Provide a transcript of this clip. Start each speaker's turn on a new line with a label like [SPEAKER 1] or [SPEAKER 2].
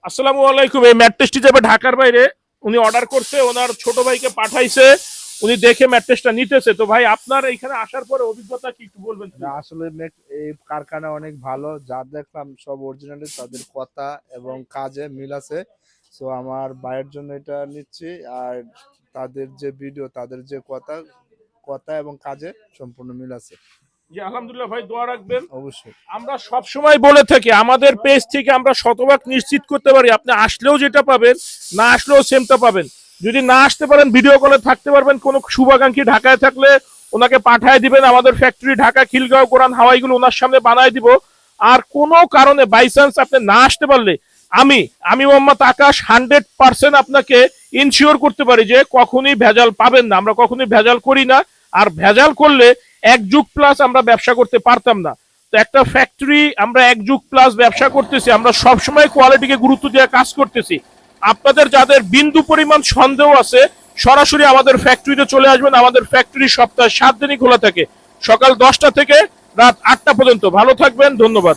[SPEAKER 1] আসসালামু আলাইকুম। এই ম্যাট্রেসটি যাবে ঢাকার বাইরে, উনি অর্ডার করছে, ওনার ছোট ভাইকে পাঠাইছে, উনি দেখে ম্যাট্রেসটা নিতেছে। তো ভাই আপনার এখানে আসার পরে অভিজ্ঞতা কি একটু বলবেন?
[SPEAKER 2] না, আসলে এই কারখানা অনেক ভালো, যা দেখলাম সব অরিজিনালি, তাদের কথা এবং কাজে মিল আছে। সো আমার ভাইয়ের জন্য এটা নিচ্ছি। আর তাদের যে ভিডিও, তাদের যে কথা কথা এবং কাজে সম্পূর্ণ মিল আছে।
[SPEAKER 1] জি আলহামদুলিল্লাহ ভাই, দোয়া রাখবেন।
[SPEAKER 2] অবশ্যই।
[SPEAKER 1] আমরা সব সময় বলে থাকি আমাদের পেজ থেকে আমরা শতভাগ নিশ্চিত করতে পারি আপনি আসলেও যেটা পাবেন, না আসলেও সেমটা পাবেন। যদি না আসতে পারেন ভিডিও কলে থাকতে পারবেন, কোনো শুভাকাঙ্ক্ষী ঢাকায় থাকলে ওনাকে পাঠায় দিবেন, আমাদের ফ্যাক্টরি ঢাকা খিলগাঁও কোরআন হাওয়াইগুলো ওনার সামনে বানায় দিব। আর কোনো কারণে বাই চান্স আপনি না আসতে পারলে আমি আমি মোহাম্মদ আকাশ 100% আপনাকে ইনশিওর করতে পারি যে কখনোই ভেজাল পাবেন না। আমরা কখনোই ভেজাল করি না। আর ভেজাল করলে 1 যুগ প্লাস আমরা ব্যবসা করতে পারতাম না। তো একটা ফ্যাক্টরি আমরা 1 যুগ প্লাস ব্যবসা করতেছি, আমরা সবসময় কোয়ালিটিকে গুরুত্ব দিয়ে কাজ করতেছি। আপনাদের যাদের বিন্দু পরিমাণ সন্দেহ আছে সরাসরি আমাদের ফ্যাক্টরিতে চলে আসবেন। আমাদের ফ্যাক্টরি সপ্তাহে 7 দিনই খোলা থাকে, সকাল 10টা থেকে রাত 8টা পর্যন্ত। ভালো থাকবেন, ধন্যবাদ।